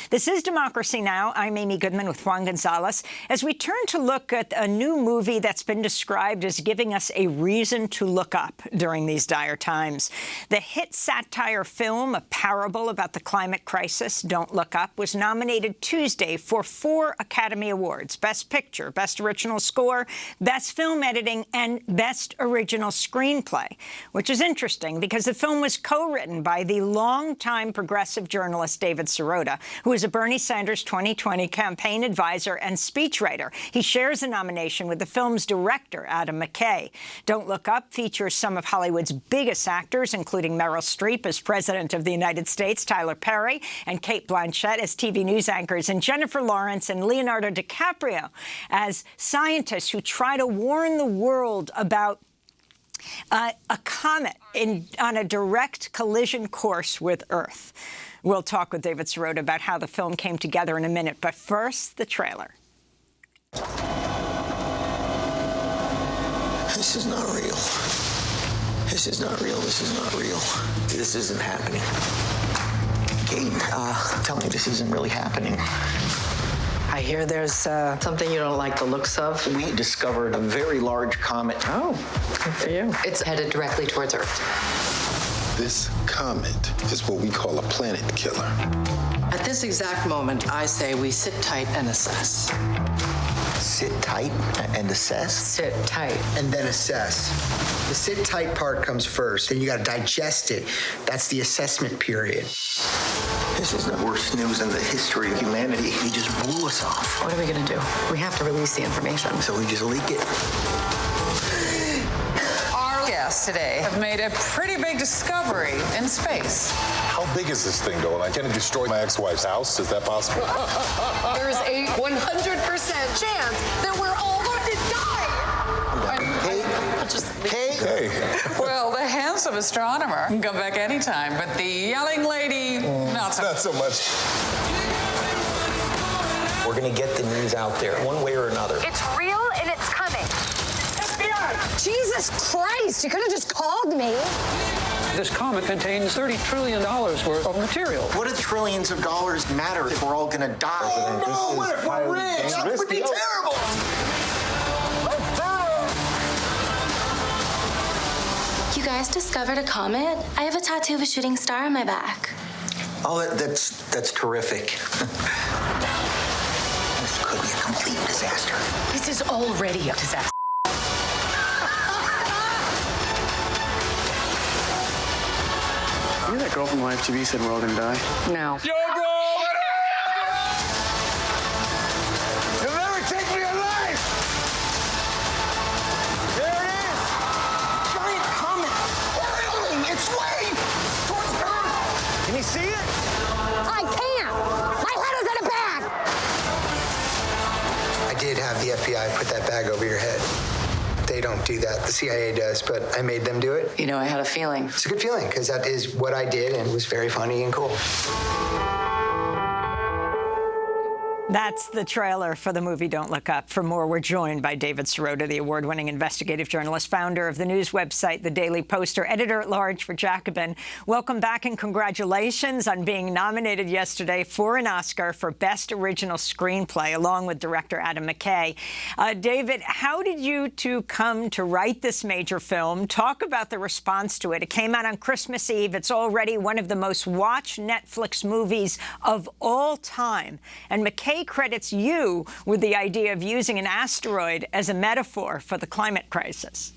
This is Democracy Now! I'm Amy Goodman with Juan Gonzalez. As we turn to look at a new movie that's been described as giving us a reason to look up during these dire times. The hit satire film, a parable about the climate crisis, Don't Look Up, was nominated Tuesday for 4 Academy Awards: Best Picture, Best Original Score, Best Film Editing, and Best Original Screenplay, which is interesting because the film was co-written by the longtime progressive journalist David Sirota, who is a Bernie Sanders 2020 campaign advisor and speechwriter. He shares the nomination with the film's director, Adam McKay. Don't Look Up features some of Hollywood's biggest actors, including Meryl Streep as President of the United States, Tyler Perry, and Kate Blanchett as TV news anchors, and Jennifer Lawrence and Leonardo DiCaprio as scientists who try to warn the world about a comet on a direct collision course with Earth. We'll talk with David Sirota about how the film came together in a minute, but first, the trailer. This is not real. This is not real. This is not real. This isn't happening. Kate, tell me this isn't really happening. I hear there's something you don't like the looks of. We discovered a very large comet. Oh, good for you. It's headed directly towards Earth. This comet is what we call a planet killer. At this exact moment, I say we sit tight and assess. Sit tight and assess? Sit tight. And then assess. The sit tight part comes first, then you gotta digest it. That's the assessment period. This is the worst news in the history of humanity. He just blew us off. What are we gonna do? We have to release the information. So we just leak it. Our guests today have made a pretty big discovery in space. How big is this thing, Dolan? Can it destroy my ex-wife's house? Is that possible? There's a 100% chance that we're all going to die. Hey. Well, the handsome astronomer can come back anytime, but the yelling lady, not so much. We're gonna get the news out there, one way or another. It's real and it's coming. FBI! Jesus Christ, you could have just called me. This comet contains $30 trillion worth of material. What do trillions of dollars matter if we're all gonna die? Oh, no, what if we're rich? That would be terrible. You guys discovered a comet? I have a tattoo of a shooting star on my back. Oh, that's terrific. This could be a complete disaster. This is already a disaster. You know that girl from Live TV said we're all gonna die? No. Yo, bro! You'll never take me alive! There it is! Giant comet! Whirling its way towards Earth! Can you see it? I can't. My head is in a bag. I did have the FBI put that bag over your head. They don't do that. The CIA does, but I made them do it. You know, I had a feeling. It's a good feeling, because that is what I did, and it was very funny and cool. That's the trailer for the movie Don't Look Up. For more, we're joined by David Sirota, the award-winning investigative journalist, founder of the news website The Daily Poster, editor-at-large for Jacobin. Welcome back and congratulations on being nominated yesterday for an Oscar for Best Original Screenplay, along with director Adam McKay. David, how did you two come to write this major film? Talk about the response to it. It came out on Christmas Eve. It's already one of the most watched Netflix movies of all time. And McKay credits you with the idea of using an asteroid as a metaphor for the climate crisis.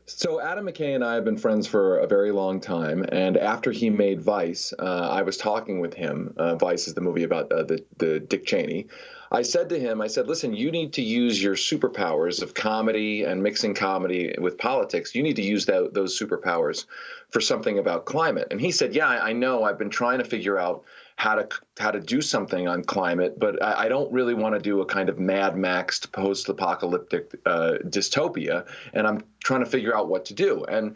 So Adam McKay and I have been friends for a very long time, and after he made Vice, I was talking with him. Vice is the movie about the Dick Cheney. I said to him, listen, you need to use your superpowers of comedy and mixing comedy with politics. You need to use those superpowers for something about climate. And he said, yeah, I know. I've been trying to figure out how to do something on climate, but I don't really want to do a kind of Mad Maxed post-apocalyptic dystopia, and I'm trying to figure out what to do. And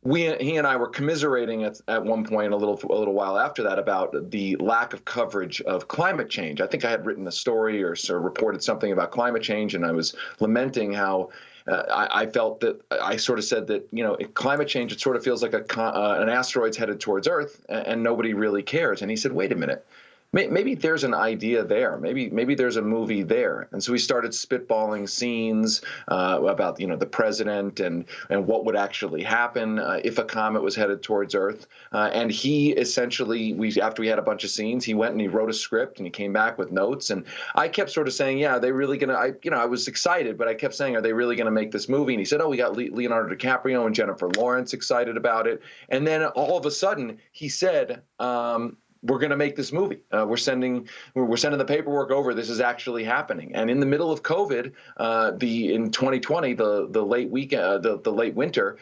he and I were commiserating at one point a little while after that about the lack of coverage of climate change. I think I had written a story or reported something about climate change, and I was lamenting how I felt that I sort of said that, climate change, it sort of feels like an asteroid's headed towards Earth and nobody really cares. And he said, wait a minute, maybe there's an idea there. Maybe there's a movie there. And so we started spitballing scenes about the president and what would actually happen if a comet was headed towards Earth. And he essentially, after we had a bunch of scenes, he went and he wrote a script and he came back with notes. And I kept sort of saying, yeah, are they really going to? I was excited, but I kept saying, are they really going to make this movie? And he said, oh, we got Leonardo DiCaprio and Jennifer Lawrence excited about it. And then all of a sudden he said, we're going to make this movie. We're sending the paperwork over. This is actually happening. And in the middle of COVID, in 2020, the late weekend, the late winter,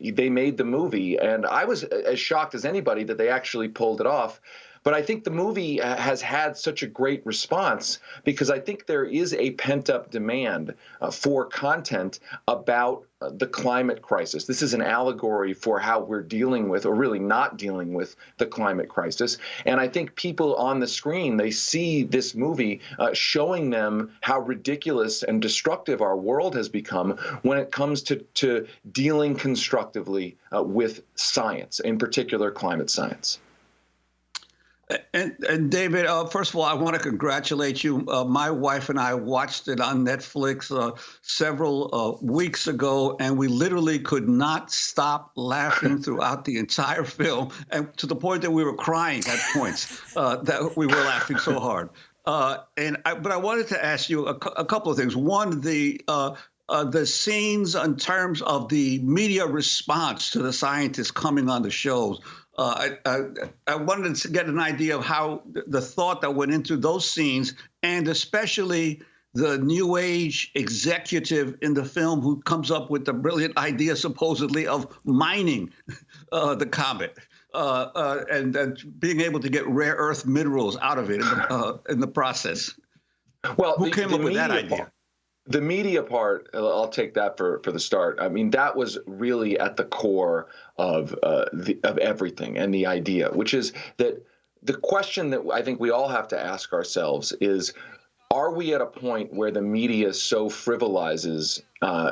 they made the movie, and I was as shocked as anybody that they actually pulled it off. But I think the movie has had such a great response because I think there is a pent-up demand for content about the climate crisis. This is an allegory for how we're dealing with, or really not dealing with, the climate crisis. And I think people on the screen, they see this movie showing them how ridiculous and destructive our world has become when it comes to dealing constructively with science, in particular climate science. And David, first of all, I want to congratulate you. My wife and I watched it on Netflix several weeks ago, and we literally could not stop laughing throughout the entire film, and to the point that we were crying at points that we were laughing so hard. But I wanted to ask you a couple of things. One, the scenes in terms of the media response to the scientists coming on the shows. I wanted to get an idea of how the thought that went into those scenes, and especially the New Age executive in the film who comes up with the brilliant idea, supposedly, of mining the comet and being able to get rare earth minerals out of it in the process. Well, who came up with that idea? The media part, I'll take that for the start. I mean, that was really at the core of everything and the idea, which is that the question that I think we all have to ask ourselves is, are we at a point where the media so frivolizes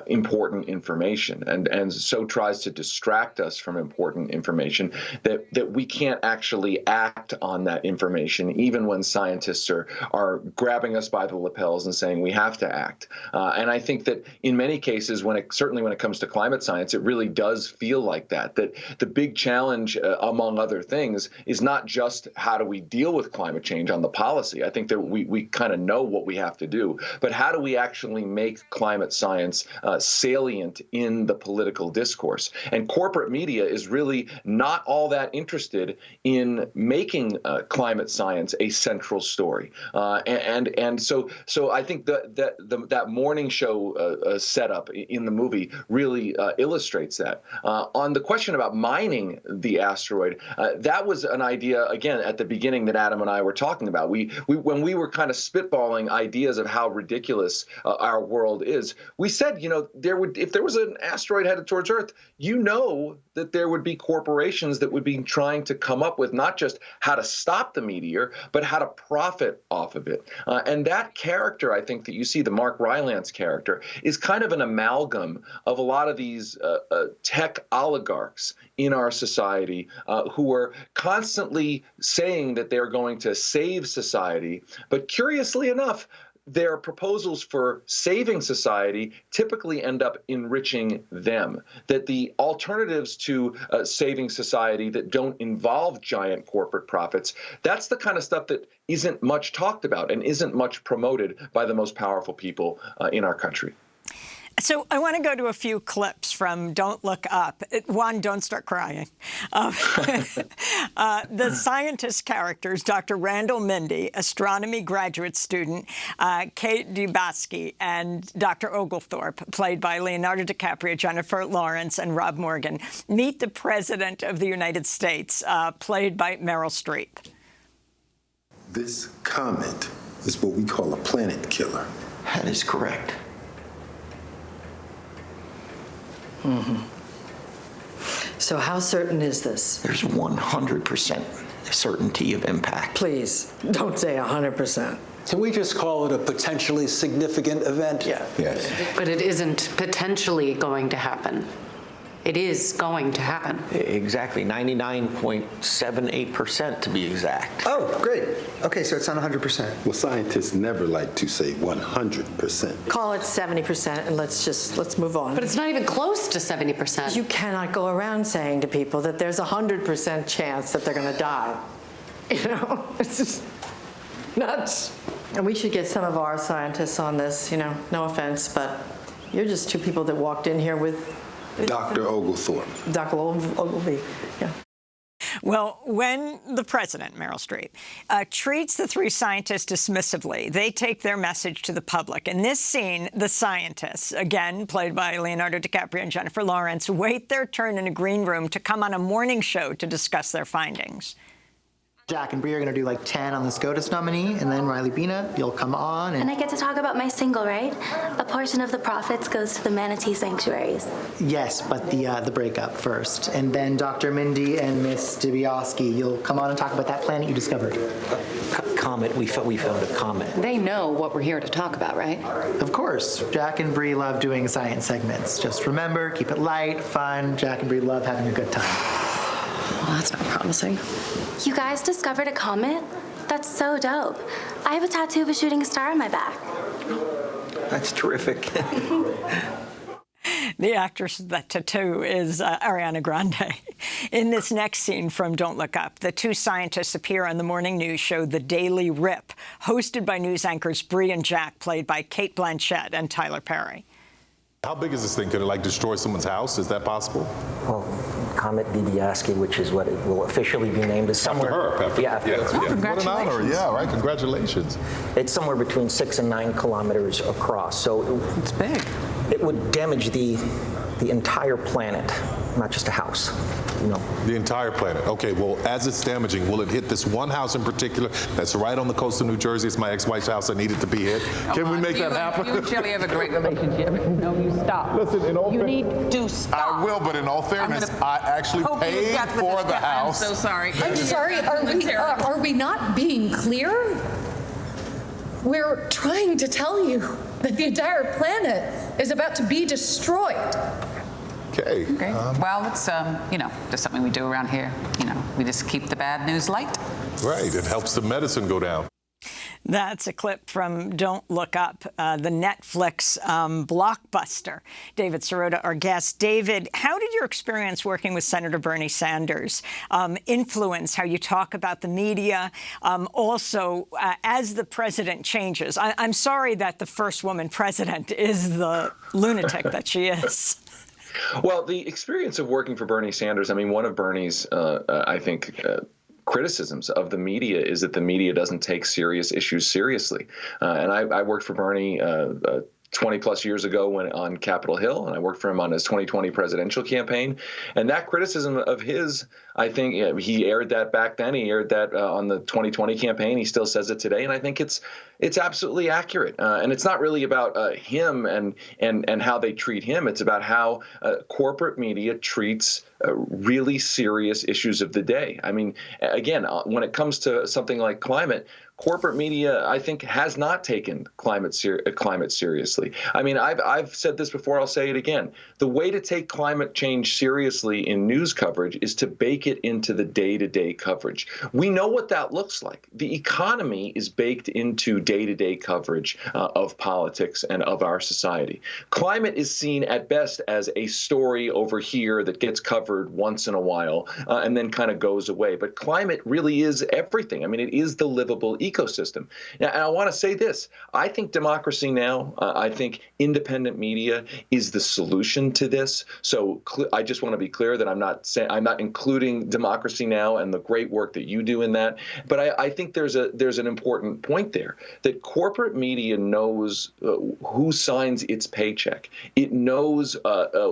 important information and so tries to distract us from important information that we can't actually act on that information, even when scientists are grabbing us by the lapels and saying we have to act? And I think that in many cases, certainly when it comes to climate science, it really does feel like that the big challenge, among other things, is not just how do we deal with climate change on the policy. I think that we kind of know what we have to do, but how do we actually make climate science salient in the political discourse? And corporate media is really not all that interested in making climate science a central story. And so I think that morning show setup in the movie really illustrates that. On the question about mining the asteroid, that was an idea, again, at the beginning that Adam and I were talking about. When we were kind of spitballing ideas of how ridiculous our world is, we said, if there was an asteroid headed towards Earth, that there would be corporations that would be trying to come up with not just how to stop the meteor, but how to profit off of it. And that character, I think, that you see, the Mark Rylance character, is kind of an amalgam of a lot of these tech oligarchs in our society who are constantly saying that they're going to save society, but curiously enough, their proposals for saving society typically end up enriching them. That the alternatives to saving society that don't involve giant corporate profits, that's the kind of stuff that isn't much talked about and isn't much promoted by the most powerful people in our country. So I want to go to a few clips from Don't Look Up. One, don't start crying. The scientist characters, Dr. Randall Mindy, astronomy graduate student, Kate Dibiasky, and Dr. Oglethorpe, played by Leonardo DiCaprio, Jennifer Lawrence, and Rob Morgan, meet the President of the United States, played by Meryl Streep. This comet is what we call a planet killer. That is correct. Mm-hmm. So how certain is this? There's 100% certainty of impact. Please, don't say 100%. Can we just call it a potentially significant event? Yeah. Yes. But it isn't potentially going to happen. it is going to happen. Exactly, 99.78% to be exact. Oh, great. Okay, so it's not 100%. Well, scientists never like to say 100%. Call it 70% and let's move on. But it's not even close to 70%. You cannot go around saying to people that there's a 100% chance that they're going to die. You know, it's just nuts. And we should get some of our scientists on this, you know, no offense, but you're just two people that walked in here with Dr. Oglethorpe. Dr. Ogilvy, yeah. Well, when the president, Meryl Streep, treats the three scientists dismissively, they take their message to the public. In this scene, the scientists, again played by Leonardo DiCaprio and Jennifer Lawrence, wait their turn in a green room to come on a morning show to discuss their findings. Jack and Bree are going to do like 10 on the SCOTUS nominee, and then Riley Bina, you'll come on. And I get to talk about my single, right? A portion of the profits goes to the manatee sanctuaries. Yes, but the breakup first. And then Dr. Mindy and Miss Dibiasky, you'll come on and talk about that planet you discovered. Comet, we found a comet. They know what we're here to talk about, right? Of course. Jack and Bree love doing science segments. Just remember, keep it light, fun. Jack and Bree love having a good time. Well, that's not promising. You guys discovered a comet? That's so dope. I have a tattoo of a shooting star on my back. That's terrific. The actress of that tattoo is Ariana Grande. In this next scene from Don't Look Up, the two scientists appear on the morning news show The Daily Rip, hosted by news anchors Bree and Jack, played by Kate Blanchett and Tyler Perry. How big is this thing? Could it like destroy someone's house? Is that possible? Well, Comet Dibiasky, which is what it will officially be named, is somewhere. After her. Yeah, after her. Oh, what an honor. Yeah, right. Congratulations. It's somewhere between 6 and 9 kilometers across. So it's big. It would damage the entire planet, not just a house. You know. The entire planet. Okay, well, as it's damaging, will it hit this one house in particular that's right on the coast of New Jersey? It's my ex-wife's house. I need it to be hit. Can we make that happen? You and Shelley have a great relationship. No, you stop. Listen, in all need to stop. I will, but in all fairness, I actually paid for the house. I'm so sorry. I'm sorry, are we not being clear? We're trying to tell you that the entire planet is about to be destroyed. Okay. Well, it's, just something we do around here. You know, we just keep the bad news light. Right. It helps the medicine go down. That's a clip from Don't Look Up, the Netflix blockbuster. David Sirota, our guest. David, how did your experience working with Senator Bernie Sanders influence how you talk about the media? Also, as the president changes, I'm sorry that the first woman president is the lunatic that she is. Well, the experience of working for Bernie Sanders, I mean, one of Bernie's, I think, criticisms of the media is that the media doesn't take serious issues seriously. And I worked for Bernie 20 plus years ago when on Capitol Hill, and I worked for him on his 2020 presidential campaign. And that criticism of his, I think he aired that back then. He aired that on the 2020 campaign. He still says it today. And I think it's absolutely accurate. And it's not really about him and how they treat him. It's about how corporate media treats really serious issues of the day. I mean, again, when it comes to something like climate, corporate media, I think, has not taken climate seriously. I mean, I've said this before, I'll say it again. The way to take climate change seriously in news coverage is to bake it into the day-to-day coverage. We know what that looks like. The economy is baked into day-to-day coverage of politics and of our society. Climate is seen at best as a story over here that gets covered once in a while and then kind of goes away. But climate really is everything. I mean, it is the livable ecosystem. Now, and I want to say this. I think democracy now, I think independent media is the solution to this. So I just want to be clear that I'm not including democracy now and the great work that you do in that. But I think there's an important point there that corporate media knows who signs its paycheck. It knows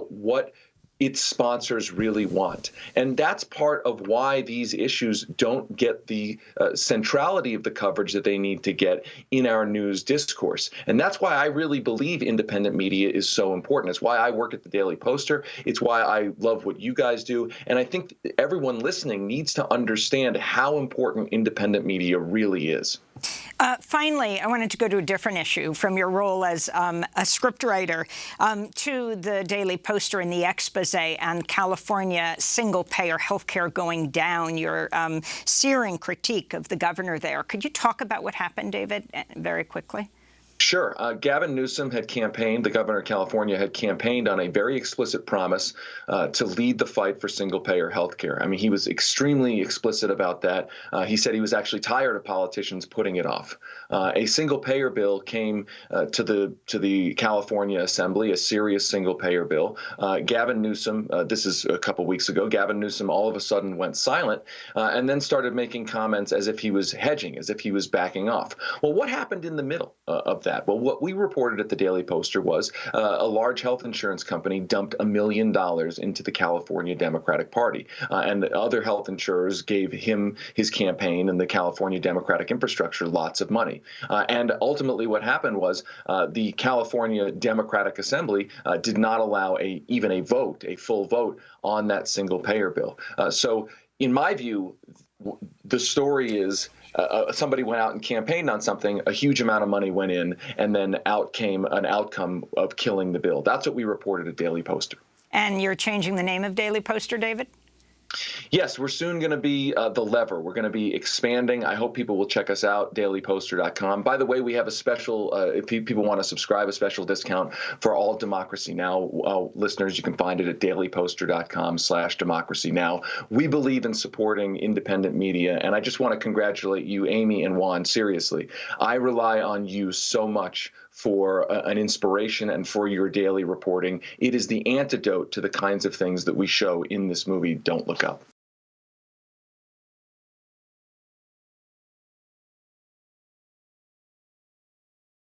what its sponsors really want. And that's part of why these issues don't get the centrality of the coverage that they need to get in our news discourse. And that's why I really believe independent media is so important. It's why I work at the Daily Poster. It's why I love what you guys do. And I think everyone listening needs to understand how important independent media really is. Finally, I wanted to go to a different issue from your role as a scriptwriter to the Daily Poster in the expose and California single-payer health care going down, your searing critique of the governor there. Could you talk about what happened, David, very quickly? Sure. Gavin Newsom had campaigned, the governor of California had campaigned on a very explicit promise to lead the fight for single-payer health care. I mean, he was extremely explicit about that. He said he was actually tired of politicians putting it off. A single-payer bill came to the California Assembly, a serious single-payer bill. Gavin Newsom, this is a couple weeks ago, Gavin Newsom all of a sudden went silent and then started making comments as if he was hedging, as if he was backing off. Well, what happened in the middle of that? Well, what we reported at the Daily Poster was a large health insurance company dumped $1 million into the California Democratic Party. And other health insurers gave him, his campaign, and the California Democratic infrastructure lots of money. And ultimately what happened was the California Democratic Assembly did not allow even a vote, a full vote on that single-payer bill. So in my view, the story is somebody went out and campaigned on something, a huge amount of money went in, and then out came an outcome of killing the bill. That's what we reported at Daily Poster. And you're changing the name of Daily Poster, David? Yes, we're soon going to be The Lever. We're going to be expanding. I hope people will check us out, dailyposter.com. By the way, we have a special, if people want to subscribe, a special discount for all Democracy Now! Listeners. You can find it at dailyposter.com/Democracy Now! We believe in supporting independent media, and I just want to congratulate you, Amy and Juan, seriously. I rely on you so much for an inspiration and for your daily reporting. It is the antidote to the kinds of things that we show in this movie, Don't Look Up.